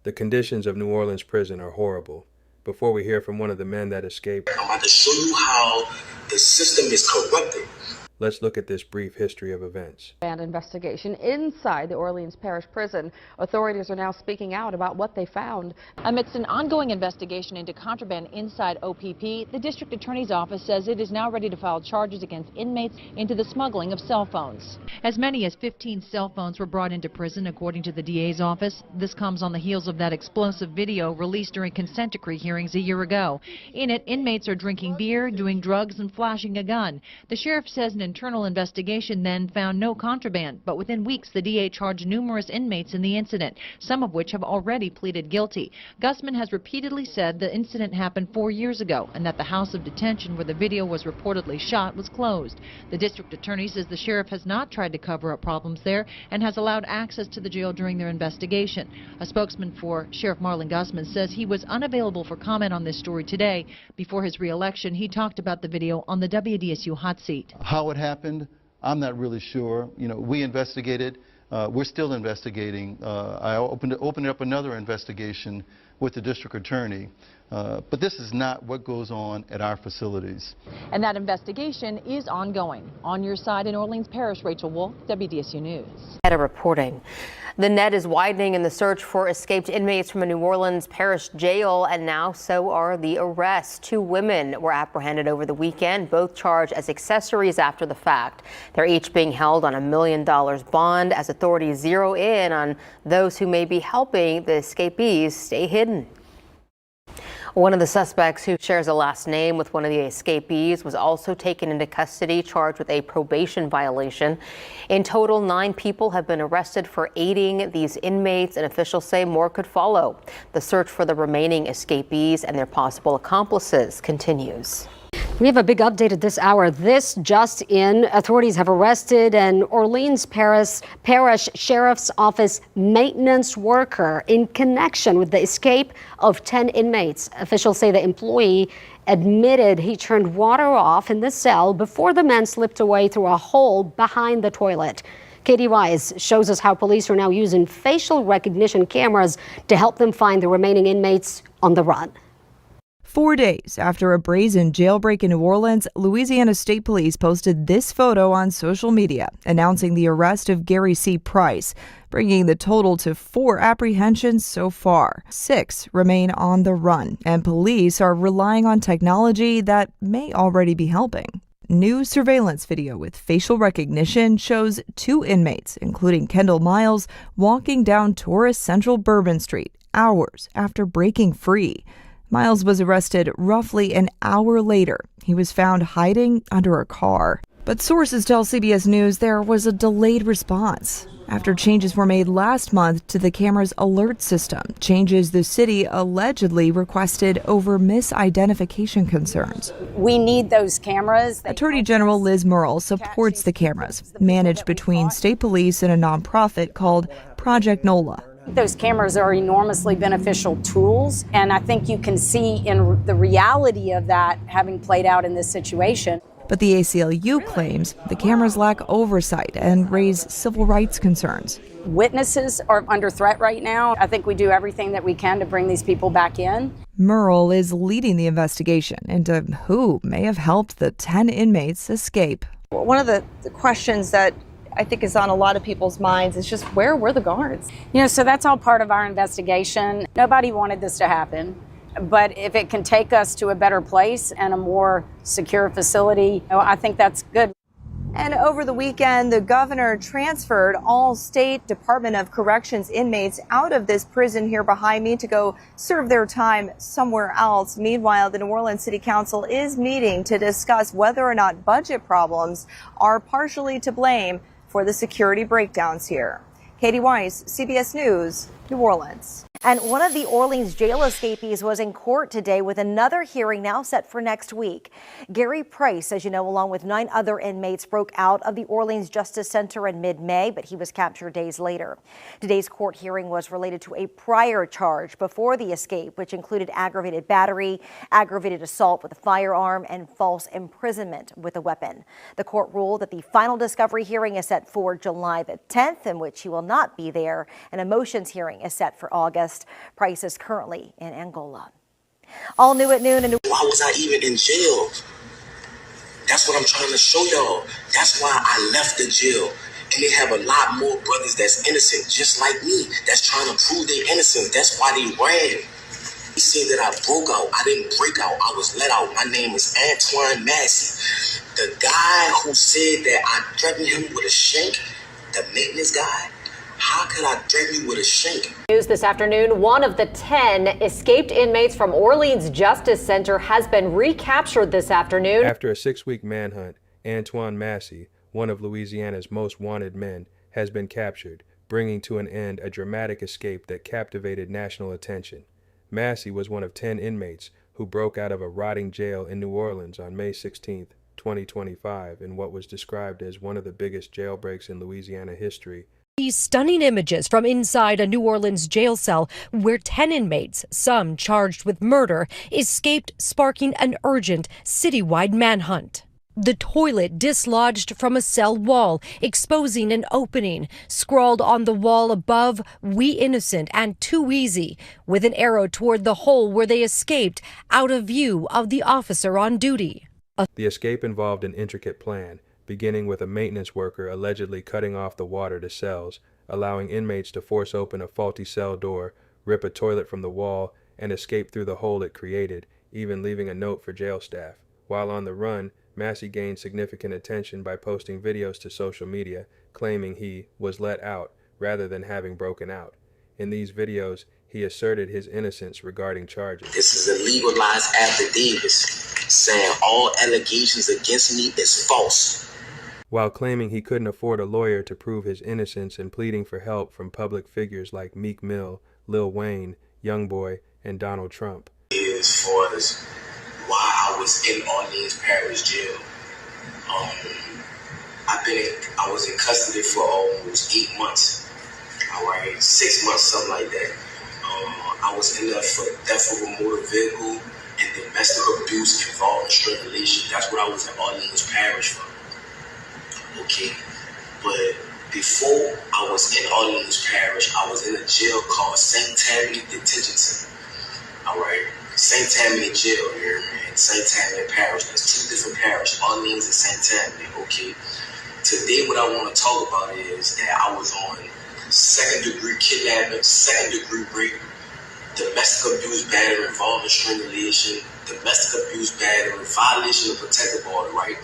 The conditions of New Orleans prison are horrible. Before we hear from one of the men that escaped, I'm about to show you how the system is corrupted. let's look at this brief history of events. And investigation inside the Orleans Parish Prison. Authorities are now speaking out about what they found. Amidst an ongoing investigation into contraband inside OPP, the district attorney's office says it is now ready to file charges against inmates into the smuggling of cell phones. As many as 15 cell phones were brought into prison, according to the DA's office. This comes on the heels of that explosive video released during consent decree hearings a year ago. In it, inmates are drinking beer, doing drugs, and flashing a gun. The sheriff says an internal investigation then found no contraband, but within weeks the DA charged numerous inmates in the incident, some of which have already pleaded guilty. Gussman has repeatedly said the incident happened 4 years ago and that the house of detention where the video was reportedly shot was closed. The district attorney says the sheriff has not tried to cover up problems there and has allowed access to the jail during their investigation. A spokesman for Sheriff Marlon Gussman says he was unavailable for comment on this story today. Before his re-election, he talked about the video on the WDSU hot seat. How it happened, I'm not really sure. You know, we investigated. We're still investigating. I opened up another investigation with the district attorney. But this is not what goes on at our facilities. And that investigation is ongoing. On your side in Orleans Parish, Rachel Wolf, WDSU News. Reporting. The net is widening in the search for escaped inmates from a New Orleans Parish jail, and now so are the arrests. 2 women were apprehended over the weekend, both charged as accessories after the fact. They're each being held on $1 million bond as authorities zero in on those who may be helping the escapees stay hidden. One of the suspects, who shares a last name with one of the escapees, was also taken into custody, charged with a probation violation. In total, 9 people have been arrested for aiding these inmates, and officials say more could follow. The search for the remaining escapees and their possible accomplices continues. We have a big update at this hour. This just in, authorities have arrested an Orleans Parish Sheriff's Office maintenance worker in connection with the escape of 10 inmates. Officials say the employee admitted he turned water off in the cell before the men slipped away through a hole behind the toilet. Katie Wise shows us how police are now using facial recognition cameras to help them find the remaining inmates on the run. 4 days after a brazen jailbreak in New Orleans, Louisiana State Police posted this photo on social media announcing the arrest of Gary C. Price, bringing the total to 4 apprehensions so far. 6 remain on the run, and police are relying on technology that may already be helping. New surveillance video with facial recognition shows 2 inmates, including Kendall Miles, walking down tourist Central Bourbon Street hours after breaking free. Miles was arrested roughly an hour later. He was found hiding under a car. But sources tell CBS News there was a delayed response after changes were made last month to the camera's alert system, changes the city allegedly requested over misidentification concerns. We need those cameras. Attorney General Liz Murrell supports the cameras, managed between state police and a nonprofit called Project NOLA. Those cameras are enormously beneficial tools, and I think you can see in the reality of that having played out in this situation. But the ACLU claims the cameras lack oversight and raise civil rights concerns. Witnesses are under threat right now. I think we do everything that we can to bring these people back in. Murrell is leading the investigation into who may have helped the 10 inmates escape. One of the questions that I think is on a lot of people's minds is just, where were the guards? You know, so that's all part of our investigation. Nobody wanted this to happen, but if it can take us to a better place and a more secure facility, I think that's good. And over the weekend, the governor transferred all State Department of Corrections inmates out of this prison here behind me to go serve their time somewhere else. Meanwhile, the New Orleans City Council is meeting to discuss whether or not budget problems are partially to blame for the security breakdowns here. Katie Weiss, CBS News, New Orleans. And one of the Orleans jail escapees was in court today with another hearing now set for next week. Gary Price, as you know, along with 9 other inmates, broke out of the Orleans Justice Center in mid-May, but he was captured days later. Today's court hearing was related to a prior charge before the escape, which included aggravated battery, aggravated assault with a firearm, and false imprisonment with a weapon. The court ruled that the final discovery hearing is set for July the 10th, in which he will not be there, and a motions hearing hearing is set for August. Price is currently in Angola. All new at noon. Why was I even in jail? That's what I'm trying to show y'all. That's why I left the jail. And they have a lot more brothers that's innocent, just like me, that's trying to prove their innocence. That's why they ran. He said that I broke out. I didn't break out. I was let out. My name is Antoine Massie. The guy who said that I threatened him with a shank, the maintenance guy, how could I threaten you with a shank? News this afternoon, one of the 10 escaped inmates from Orleans Justice Center has been recaptured this afternoon. After a 6-week manhunt, Antoine Massie, one of Louisiana's most wanted men, has been captured, bringing to an end a dramatic escape that captivated national attention. Massie was one of 10 inmates who broke out of a rotting jail in New Orleans on May 16, 2025, in what was described as one of the biggest jailbreaks in Louisiana history. These stunning images from inside a New Orleans jail cell where 10 inmates, some charged with murder, escaped, sparking an urgent citywide manhunt. The toilet dislodged from a cell wall, exposing an opening. Scrawled on the wall above, "We innocent and too easy," with an arrow toward the hole where they escaped, out of view of the officer on duty. The escape involved an intricate plan, beginning with a maintenance worker allegedly cutting off the water to cells, allowing inmates to force open a faulty cell door, rip a toilet from the wall, and escape through the hole it created, even leaving a note for jail staff. While on the run, Massie gained significant attention by posting videos to social media, claiming he was let out rather than having broken out. In these videos, he asserted his innocence regarding charges. This is a legalized affidavit saying all allegations against me is false. While claiming he couldn't afford a lawyer to prove his innocence and pleading for help from public figures like Meek Mill, Lil Wayne, Youngboy, and Donald Trump. As far as why I was in Orleans Parish Jail, I was in custody for almost 8 months. All right, 6 months, something like that. I was in there for theft of a motor vehicle and domestic abuse involving strangulation. That's what I was in Orleans Parish for. Okay, but before I was in Orleans Parish, I was in a jail called St. Tammany Detention Center. All right, St. Tammany Jail here in St. Tammany Parish. There's 2 different parishes, Orleans and St. Tammany. Okay, today what I want to talk about is that I was on 2nd-degree kidnapping, 2nd-degree rape, domestic abuse, battery involving strangulation, domestic abuse, battery, violation of protective order, right?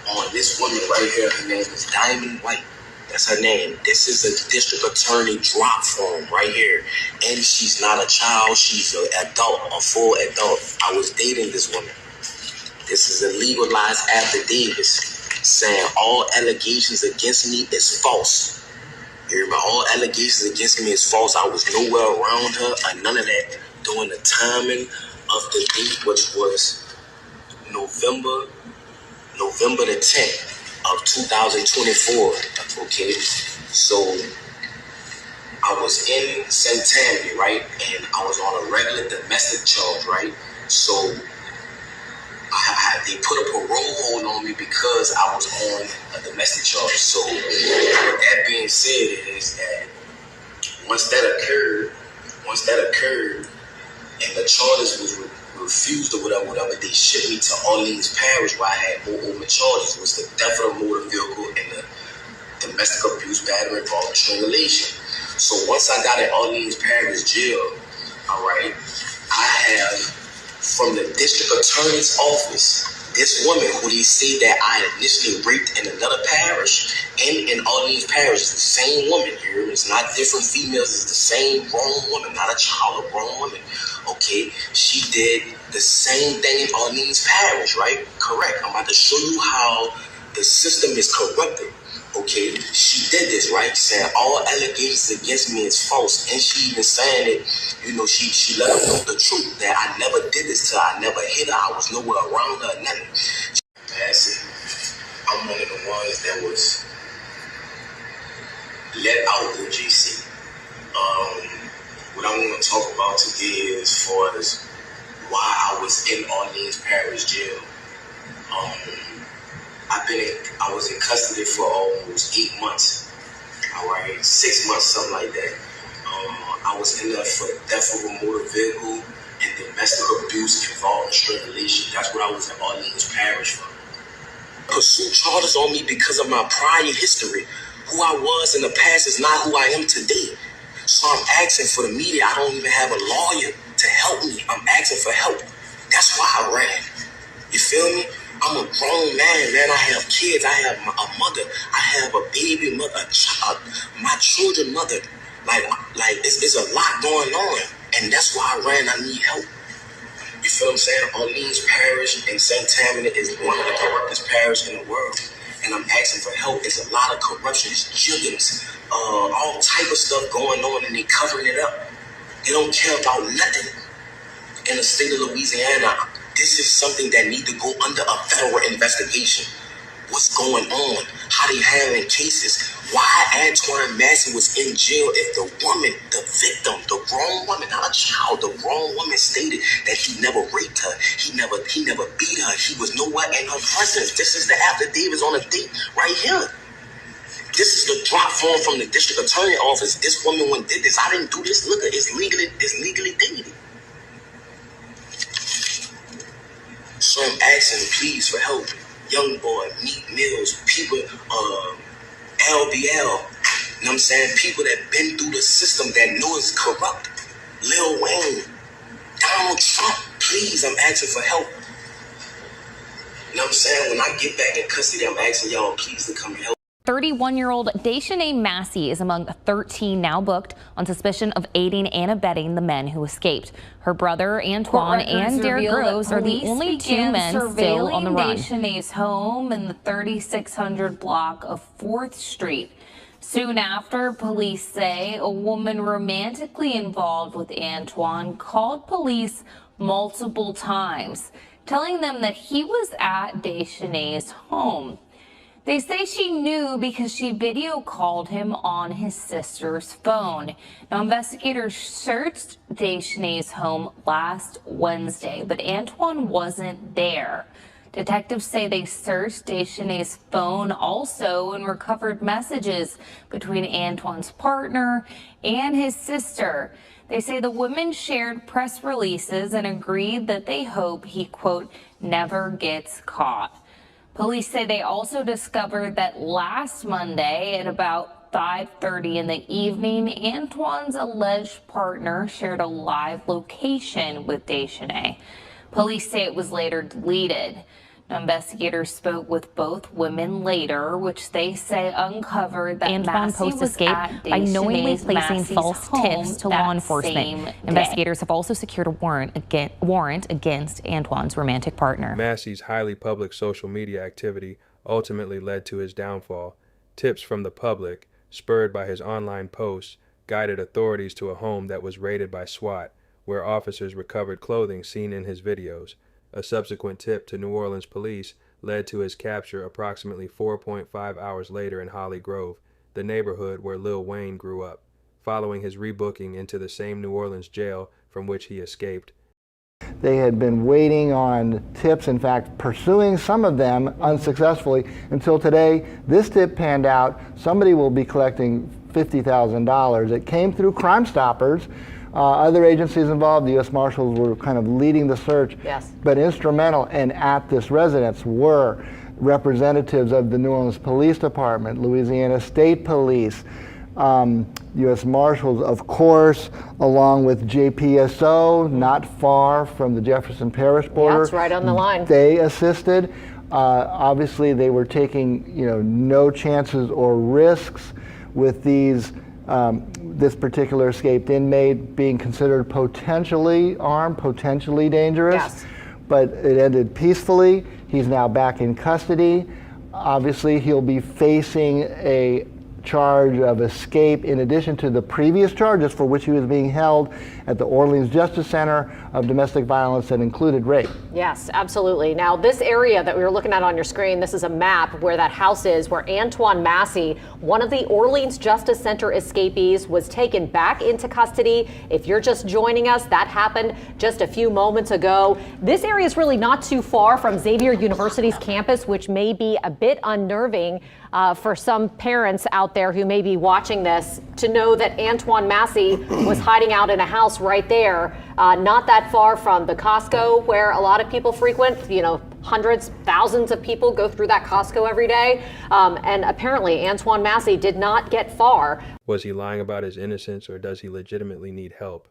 On this woman right here, her name is Diamond White. That's her name. This is a district attorney drop form right here. And she's not a child, she's an adult, a full adult. I was dating this woman. This is a legalized affidavit saying all allegations against me is false. You remember, all allegations against me is false. I was nowhere around her or none of that during the timing of the date, which was November the 10th of 2024. Okay, so I was in St. Tammany, right, and I was on a regular domestic charge, right. So they put a parole hold on me because I was on a domestic charge. So with that being said, is that once that occurred, and the charges was refused or whatever, they shipped me to Orleans Parish where I had more open charges. It was the theft of a motor vehicle and the domestic abuse, battery involving strangulation. So once I got in Orleans Parish Jail, all right, I have from the district attorney's office, this woman who they say that I initially raped in another parish and in Orleans Parish is the same woman here. It's not different females. It's the same grown woman, not a child, a grown woman. Okay, she did the same thing in Orleans Parish, right? Correct. I'm about to show you how the system is corrupted. Okay, she did this, right? Saying all allegations against me is false, and she even saying it. You know, she let them know the truth that I never did this to her. I never hit her. I was nowhere around her. Nothing. Massie, I'm one of the ones that was let out of GC. What I want to talk about today is as far as why I was in Orleans Parish Jail. I was in custody for almost 8 months. All right, 6 months, something like that. I I was in there for theft of a motor vehicle and domestic abuse involving strangulation. That's what I was in Orleans Parish for. Pursue charges on me because of my prior history. Who I was in the past is not who I am today. So I'm asking for the media. I don't even have a lawyer to help me. I'm asking for help. That's why I ran. You feel me? I'm a grown man. I have kids. I have a mother. I have a baby mother, a child, my children mother. Like it's a lot going on. And that's why I ran. I need help. You feel what I'm saying? Orleans Parish and St. Tammany is one of the corruptest parishes in the world. And I'm asking for help. It's a lot of corruption. It's jiggins, all type of stuff going on, and they covering it up. They don't care about nothing. In the state of Louisiana, this is something that needs to go under a federal investigation. What's going on? How they handling cases? Why Antoine Massie was in jail if the woman, the victim, the grown woman, not a child, the grown woman stated that he never raped her. He never beat her. He was nowhere in her presence. This is the affidavits on the date right here. This is the drop form from the district attorney office. This woman when did this. I didn't do this. Look, it's legally dated. So I'm asking, please, for help. Young boy, Meek Mills, people, LBL, you know what I'm saying? People that been through the system that know it's corrupt. Lil Wayne, Donald Trump, please, I'm asking for help. You know what I'm saying? When I get back in custody, I'm asking y'all, please, to come and help. 31-year-old Daishanay Massie is among 13 now booked on suspicion of aiding and abetting the men who escaped. Her brother, Antoine, and Derek Groves are the only two men still on the run. Daishanay's home in the 3600 block of 4th Street. Soon after, police say a woman romantically involved with Antoine called police multiple times, telling them that he was at Daishanay's home. They say she knew because she video called him on his sister's phone. Now, investigators searched Daishanay's home last Wednesday, but Antoine wasn't there. Detectives say they searched Daishanay's phone also and recovered messages between Antoine's partner and his sister. They say the women shared press releases and agreed that they hope he, quote, never gets caught. Police say they also discovered that last Monday at about 5:30 in the evening, Antoine's alleged partner shared a live location with Daishanay. Police say it was later deleted. Investigators spoke with both women later, which they say uncovered that Antoine post-escape by knowingly placing false tips to law enforcement. Investigators have also secured a warrant against Antoine's romantic partner. Massie's highly public social media activity ultimately led to his downfall. Tips from the public, spurred by his online posts, guided authorities to a home that was raided by SWAT, where officers recovered clothing seen in his videos. A subsequent tip to New Orleans police led to his capture approximately 4.5 hours later in Holly Grove, the neighborhood where Lil Wayne grew up, following his rebooking into the same New Orleans jail from which he escaped. They had been waiting on tips, in fact, pursuing some of them unsuccessfully until today. This tip panned out. Somebody will be collecting $50,000. It came through Crime Stoppers. Other agencies involved, the U.S. Marshals were kind of leading the search, yes. But instrumental and at this residence were representatives of the New Orleans Police Department, Louisiana State Police, U.S. Marshals, of course, along with JPSO, not far from the Jefferson Parish border. Yeah, it's right on the line. They assisted. Obviously, they were taking, no chances or risks with these. This particular escaped inmate being considered potentially armed, potentially dangerous, yes. But it ended peacefully. He's now back in custody. Obviously, he'll be facing a charge of escape in addition to the previous charges for which he was being held at the Orleans Justice Center of domestic violence that included rape. Yes, absolutely. Now, this area that we were looking at on your screen, this is a map where that house is, where Antoine Massie, one of the Orleans Justice Center escapees, was taken back into custody. If you're just joining us, that happened just a few moments ago. This area is really not too far from Xavier University's campus, which may be a bit unnerving for some parents out out there who may be watching this to know that Antoine Massie was hiding out in a house right there, not that far from the Costco where a lot of people frequent. You know, hundreds, thousands of people go through that Costco every day. And apparently Antoine Massie did not get far. Was he lying about his innocence, or does he legitimately need help?